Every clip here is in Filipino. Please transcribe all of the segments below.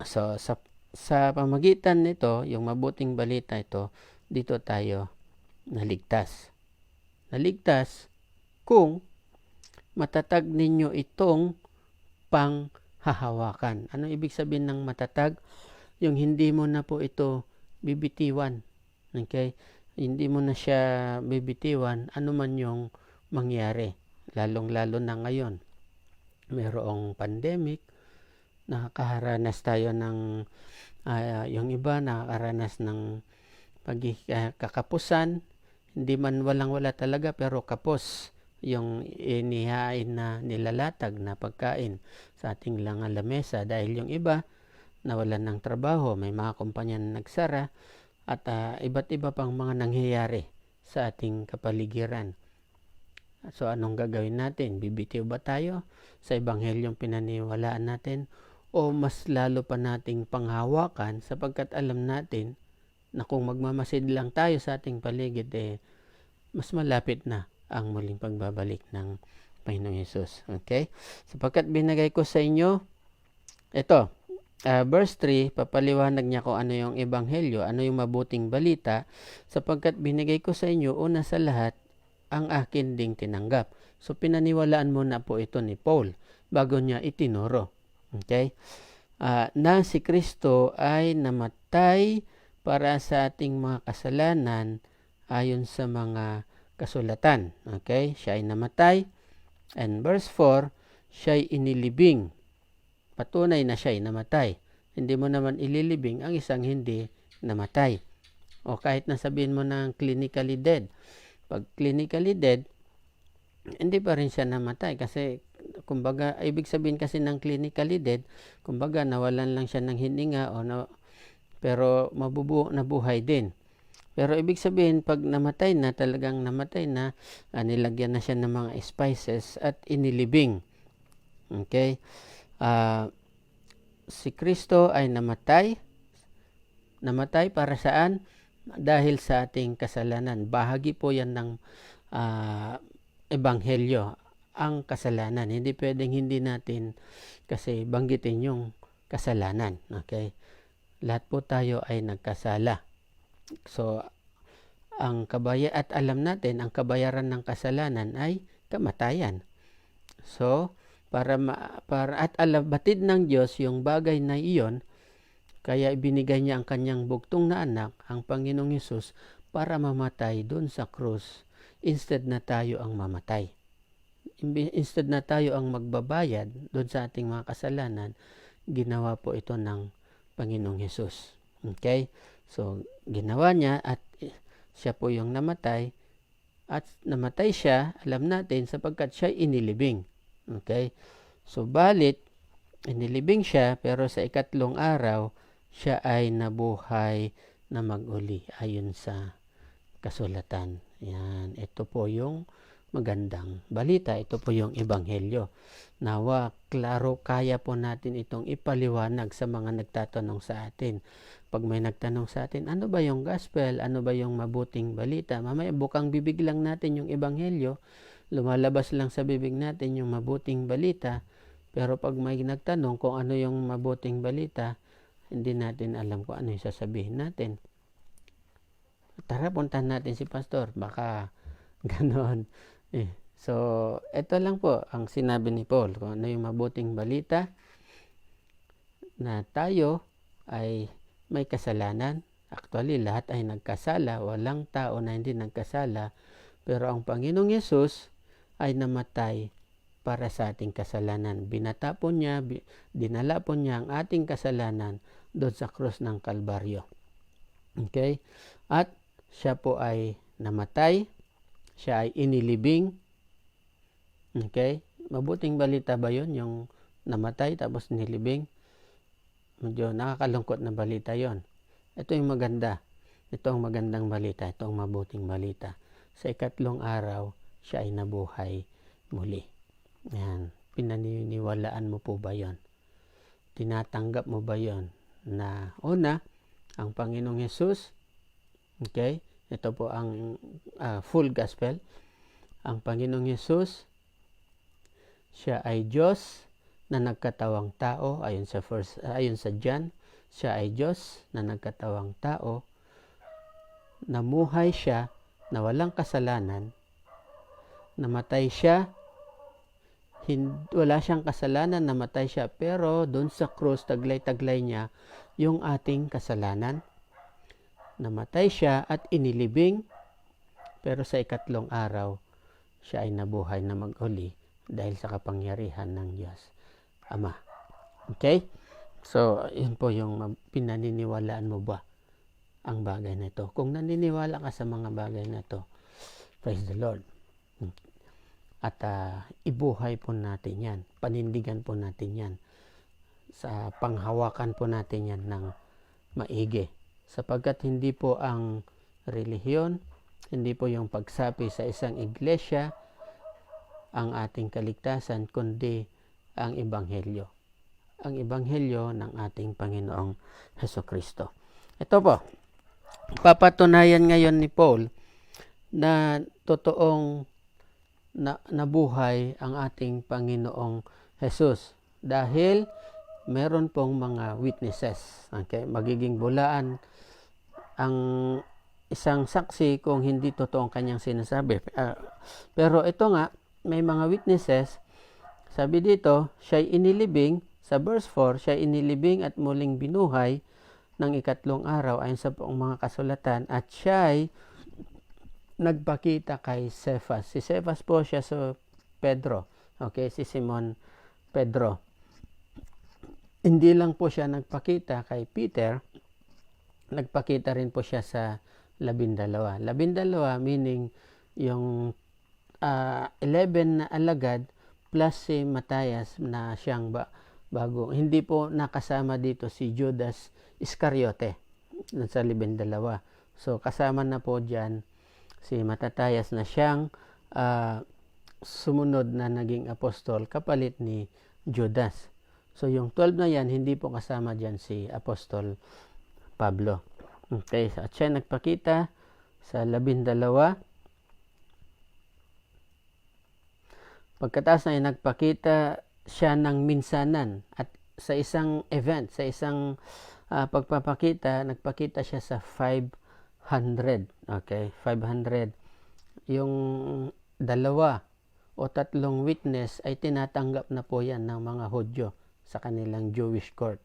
So, sa pamagitan nito, yung mabuting balita ito, dito tayo naligtas. Naligtas kung matatag ninyo itong panghahawakan. Ano ibig sabihin ng matatag? Yung hindi mo na po ito bibitiwan. Okay? Hindi mo na siya bibitiwan ano man yung mangyari. Lalong-lalo na ngayon. Mayroong pandemic, nakakaranas tayo ng yung iba nakakaranas ng kakapusan, hindi man walang-wala talaga pero kapos yung inihain na nilalatag na pagkain sa ating lamesa dahil yung iba nawalan ng trabaho, may mga kumpanya na nagsara at iba't iba pang mga nangyayari sa ating kapaligiran. So anong gagawin natin? Bibitiw ba tayo sa ebanghelyong pinaniwalaan natin o mas lalo pa nating panghawakan sapagkat alam natin na kung magmamasid lang tayo sa ating paligid mas malapit na ang muling pagbabalik ng Panginoong Hesus. Okay? Sapagkat binigay ko sa inyo ito, verse 3, papaliwanag niya kung ano yung ebanghelyo, ano yung mabuting balita, sapagkat binigay ko sa inyo una sa lahat ang akin ding tinanggap. So pinaniwalaan mo na po ito ni Paul bago niya itinuro. Okay? Na si Kristo ay namatay para sa ating mga kasalanan ayon sa mga kasulatan. Okay? Siya ay namatay. And verse 4, siya ay inilibing. Patunay na siya ay namatay. Hindi mo naman ililibing ang isang hindi namatay. O kahit nasabihin mo ng clinically dead. Pag clinically dead, hindi pa rin siya namatay kasi kumbaga, ibig sabihin kasi ng clinically dead, kumbaga nawalan lang siya ng hininga pero nabuhay din. Pero ibig sabihin, pag namatay na, talagang namatay na, nilagyan na siya ng mga spices at inilibing. Okay? Si Kristo ay namatay. Namatay para saan? Dahil sa ating kasalanan. Bahagi po yan ng ebanghelyo, ang kasalanan. Hindi pwedeng hindi natin kasi banggitin yung kasalanan. Okay? Lahat po tayo ay nagkasala. So, at alam natin, ang kabayaran ng kasalanan ay kamatayan. So, at batid ng Diyos yung bagay na iyon, kaya ibinigay niya ang kanyang bugtong na anak, ang Panginoong Hesus, para mamatay doon sa krus, instead na tayo ang mamatay. Instead na tayo ang magbabayad doon sa ating mga kasalanan, ginawa po ito ng Panginoong Hesus. Okay? So, ginawa niya at siya po yung namatay. At namatay siya, alam natin, sapagkat siya inilibing. Okay? So, inilibing siya, pero sa ikatlong araw, siya ay nabuhay na mag-uli ayon sa kasulatan. Yan. Ito po yung magandang balita. Ito po yung ebanghelyo. Nawa, klaro, kaya po natin itong ipaliwanag sa mga nagtatanong sa atin. Pag may nagtanong sa atin, ano ba yung gospel? Ano ba yung mabuting balita? Mamaya bukang bibig lang natin yung ebanghelyo. Lumalabas lang sa bibig natin yung mabuting balita. Pero pag may nagtanong kung ano yung mabuting balita, hindi natin alam kung ano yung sasabihin natin. Tara, puntahan natin si pastor. Baka ganon. So, ito lang po ang sinabi ni Paul. Kung ano yung mabuting balita na tayo ay may kasalanan. Actually, lahat ay nagkasala. Walang tao na hindi nagkasala. Pero ang Panginoong Yesus ay namatay para sa ating kasalanan. Binatapon niya, dinala po niya ang ating kasalanan doon sa krus ng Kalbaryo. Okay? At siya po ay namatay. Siya ay inilibing. Okay? Mabuting balita ba yun? Yung namatay tapos nilibing? Medyo nakakalungkot na balita yon. Ito yung maganda. Ito ang magandang balita. Ito ang mabuting balita. Sa ikatlong araw, siya ay nabuhay muli. Yan. Pinaniniwalaan mo po ba yon? Tinatanggap mo ba yon? Na una, ang Panginoong Hesus, okay? Ito po ang full gospel. Ang Panginoong Hesus, siya ay Diyos na nagkatawang tao, ayon sa John, siya ay Diyos na nagkatawang tao, namuhay siya na walang kasalanan, namatay siya, wala siyang kasalanan, namatay siya, pero doon sa krus, taglay-taglay niya yung ating kasalanan. Namatay siya at inilibing, pero sa ikatlong araw, siya ay nabuhay na mag-uli dahil sa kapangyarihan ng Diyos Ama. Okay? So, yun po yung pinaniniwalaan mo ba ang bagay na ito. Kung naniniwala ka sa mga bagay na ito, praise the Lord. At ibuhay po natin yan. Panindigan po natin yan. Sa panghawakan po natin yan ng maigi. Sapagkat hindi po ang relihiyon, hindi po yung pagsapi sa isang iglesia ang ating kaligtasan, kundi ang Ebanghelyo. Ang Ebanghelyo ng ating Panginoong Hesukristo. Ito po, papatunayan ngayon ni Paul na totoong nabuhay ang ating Panginoong Jesus. Dahil meron pong mga witnesses. Okay? Magiging bulaan ang isang saksi kung hindi totoo ang kanyang sinasabi. Pero ito nga, may mga witnesses. Sabi dito, siya'y inilibing, sa verse 4, siya'y inilibing at muling binuhay ng ikatlong araw ayon sa mga kasulatan, at siya'y nagpakita kay Cephas. Si Cephas po siya sa Pedro. Okay, si Simon Pedro. Hindi lang po siya nagpakita kay Peter, nagpakita rin po siya sa 12. 12 meaning yung 11 na alagad plus si Matthias na siyang bago. Hindi po nakasama dito si Judas Iscariote sa 12. So kasama na po dyan si Matthias na siyang sumunod na naging apostol kapalit ni Judas. So yung 12 na yan, hindi po kasama dyan si Apostol Pablo. Okay, at siya nagpakita sa 12. Pagkatapos na nagpakita siya ng minsanan at sa isang event, sa isang pagpapakita, nagpakita siya sa 500. Okay, 500. Yung 2 o 3 witness ay tinatanggap na po yan ng mga Hudyo sa kanilang Jewish court.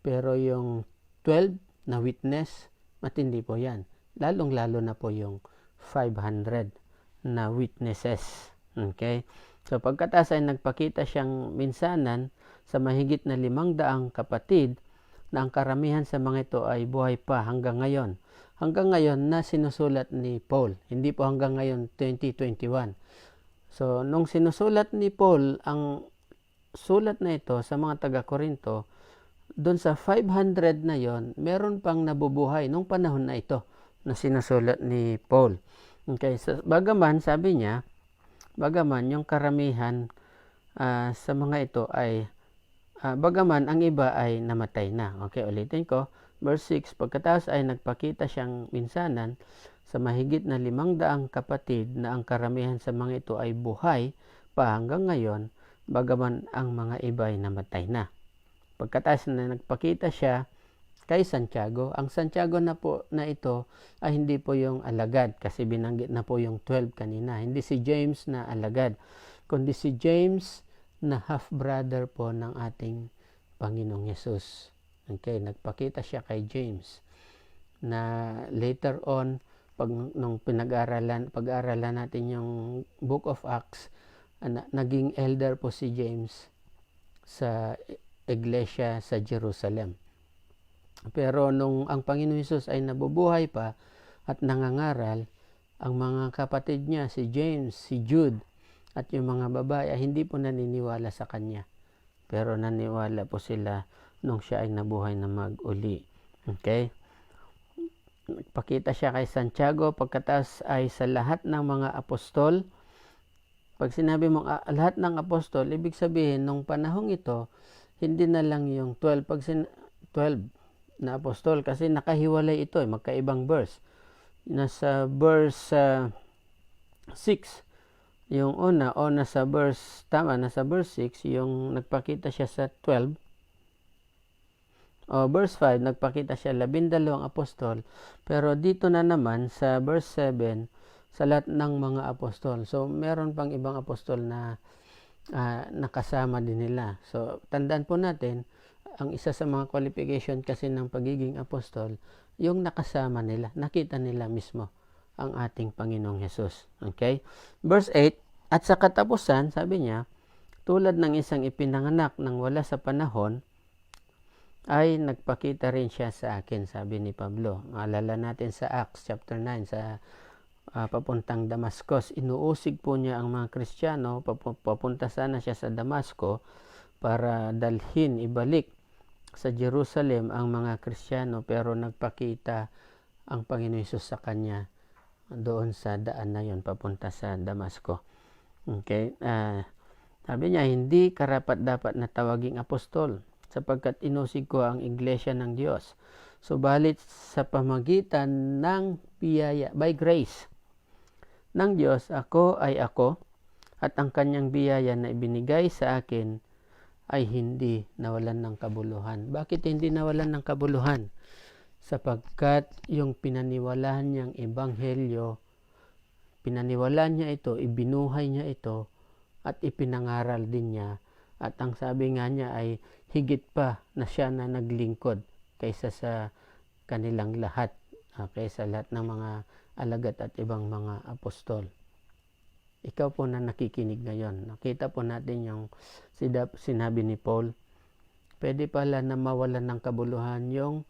Pero yung 12 na witness, matindi po yan. Lalong-lalo na po yung 500 na witnesses. Okay? So pagkatapos ay nagpakita siyang minsanan sa mahigit na 500 kapatid na ang karamihan sa mga ito ay buhay pa hanggang ngayon. Hanggang ngayon na sinusulat ni Paul. Hindi po hanggang ngayon 2021. So nung sinusulat ni Paul ang sulat na ito sa mga taga-Korinto, doon sa 500 na yon, meron pang nabubuhay nung panahon na ito na sinusulat ni Paul. Okay, so bagaman sabi niya, bagaman yung karamihan sa mga ito ay bagaman ang iba ay namatay na. Okay, ulitin ko. Verse 6, pagkatapos ay nagpakita siyang minsanan sa mahigit na 500 kapatid na ang karamihan sa mga ito ay buhay pa hanggang ngayon, bagaman ang mga iba ay namatay na. Pagkatapos na nagpakita siya kay Santiago, ang Santiago na po na ito ay hindi po yung alagad kasi binanggit na po yung 12 kanina. Hindi si James na alagad, kundi si James na half-brother po ng ating Panginoong Yesus. Okay, nagpakita siya kay James na later on, nung pag-aralan natin yung Book of Acts, naging elder po si James sa iglesia sa Jerusalem. Pero nung ang Panginoon Hesus ay nabubuhay pa at nangangaral, ang mga kapatid niya, si James, si Jude, at yung mga babae ay hindi po naniniwala sa kanya. Pero naniwala po sila nung siya ay nabuhay na mag-uli. Okay? Pakita siya kay Santiago, pagkatapos ay sa lahat ng mga apostol. Pag sinabi mong lahat ng apostol, ibig sabihin, nung panahong ito, hindi na lang yung 12. Pag 12 na apostol, kasi nakahiwalay ito, magkaibang verse. Nasa verse 6, Yung una sa verse, tama na sa verse 6, yung nagpakita siya sa 12. O verse 5, nagpakita siya 12 apostol. Pero dito na naman sa verse 7, sa lahat ng mga apostol. So meron pang ibang apostol na nakasama din nila. So tandaan po natin, ang isa sa mga qualification kasi ng pagiging apostol, yung nakasama nila, nakita nila mismo ang ating Panginoong Hesus. Okay? Verse 8, at sa katapusan, sabi niya, tulad ng isang ipinanganak nang wala sa panahon, ay nagpakita rin siya sa akin, sabi ni Pablo. Maalala natin sa Acts chapter 9, sa papuntang Damascus. Inuusig po niya ang mga Kristiyano, papunta sana siya sa Damasco para dalhin, ibalik sa Jerusalem ang mga Kristiyano, pero nagpakita ang Panginoon Hesus sa kanya doon sa daan na yon papunta sa Damasco. Okay? Sabi niya, hindi karapat-dapat na tawaging apostol sapagkat inusig ko ang iglesia ng Diyos. Subalit sa pamagitan ng biyaya, by grace ng Diyos, ako ay ako, at ang kanyang biyaya na ibinigay sa akin ay hindi nawalan ng kabuluhan. Bakit hindi nawalan ng kabuluhan? Sapagkat yung pinaniwalaan niyang ebanghelyo, pinaniwalaan niya ito, ibinuhay niya ito, at ipinangaral din niya. At ang sabi nga niya ay higit pa na siya na naglingkod kaysa sa kanilang lahat, kaysa lahat ng mga alagad at ibang mga apostol. Ikaw po na nakikinig ngayon, nakita po natin yung sinabi ni Paul, pwede pala na mawalan ng kabuluhan yung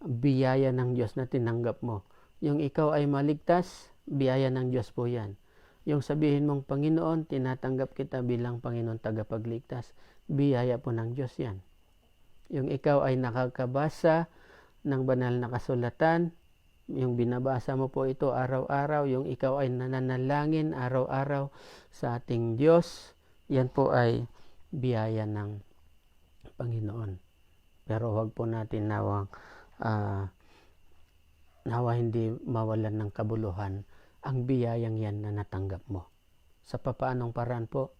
biyaya ng Diyos na tinanggap mo. Yung ikaw ay maligtas, biyaya ng Diyos po yan. Yung sabihin mong Panginoon, tinatanggap kita bilang Panginoon tagapagligtas, biyaya po ng Diyos yan. Yung ikaw ay nakakabasa ng banal na kasulatan, yung binabasa mo po ito araw-araw, yung ikaw ay nananalangin araw-araw sa ating Diyos, yan po ay biyaya ng Panginoon. Pero huwag po natin nawa hindi mawalan ng kabuluhan ang biyayang yan na natanggap mo. Sa papaanong paraan po,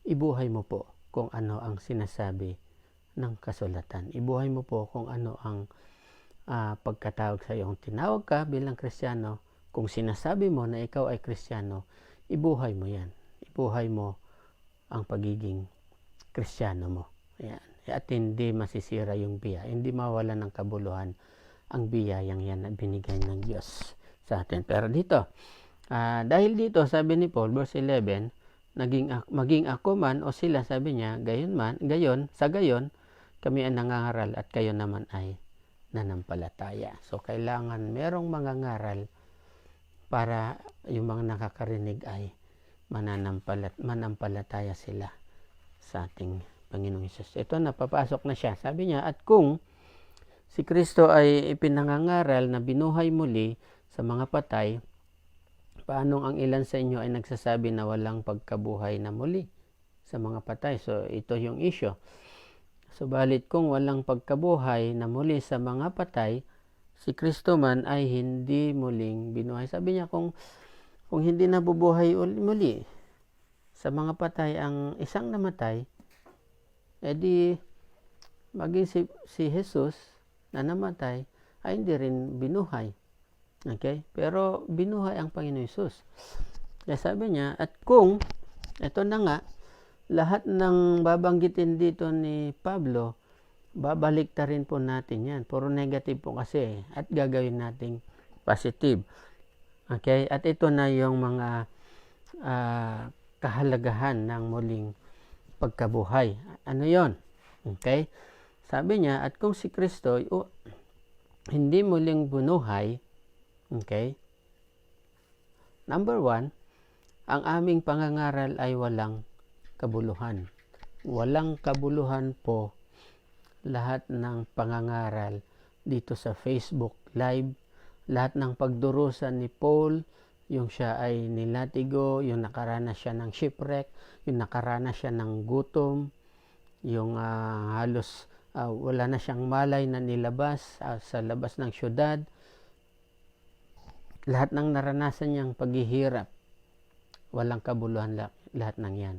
ibuhay mo po kung ano ang sinasabi ng kasulatan. Ibuhay mo po kung ano ang pagkatawag sa iyo. Kung tinawag ka bilang Kristiyano, kung sinasabi mo na ikaw ay Kristiyano, ibuhay mo yan. Ibuhay mo ang pagiging Kristiyano mo. Ayan. At hindi masisira yung biyaya, hindi mawala ng kabuluhan ang biyayang yan na binigay ng Diyos sa atin. Pero dito, dahil dito, sabi ni Paul, verse 11, maging ako man o sila, sabi niya, sa gayon, kami ang nangangaral at kayo naman ay nanampalataya. So, kailangan merong mangangaral para yung mga nakakarinig ay manampalataya sila sa ating Panginoong Hesus. Ito, napapasok na siya. Sabi niya, at kung si Kristo ay ipinangangaral na binuhay muli sa mga patay, paanong ang ilan sa inyo ay nagsasabi na walang pagkabuhay na muli sa mga patay? So, ito yung issue. Subalit kung walang pagkabuhay na muli sa mga patay, si Kristo man ay hindi muling binuhay. Sabi niya, kung hindi nabubuhay muli sa mga patay ang isang namatay, edi maging si Jesus na namatay ay hindi rin binuhay. Okay? Pero binuhay ang Panginoon Hesus. Kaya sabi niya, at kung, ito na nga, lahat ng babanggitin dito ni Pablo, babalik ta rin po natin yan. Puro negative po kasi. At gagawin nating positive. Okay? At ito na yung mga kahalagahan ng muling pagkabuhay. Ano yon? Okay? Sabi niya, at kung si Kristo hindi muling bunuhay, okay? Number 1, ang aming pangangaral ay walang kabuluhan. Walang kabuluhan po lahat ng pangangaral dito sa Facebook Live, lahat ng pagdurusan ni Paul, yung siya ay nilatigo, yung nakaranas siya ng shipwreck, yung nakaranas siya ng gutom, yung halos wala na siyang malay na nilabas sa labas ng syudad. Lahat ng naranasan niyang paghihirap Walang kabuluhan lahat ng yan.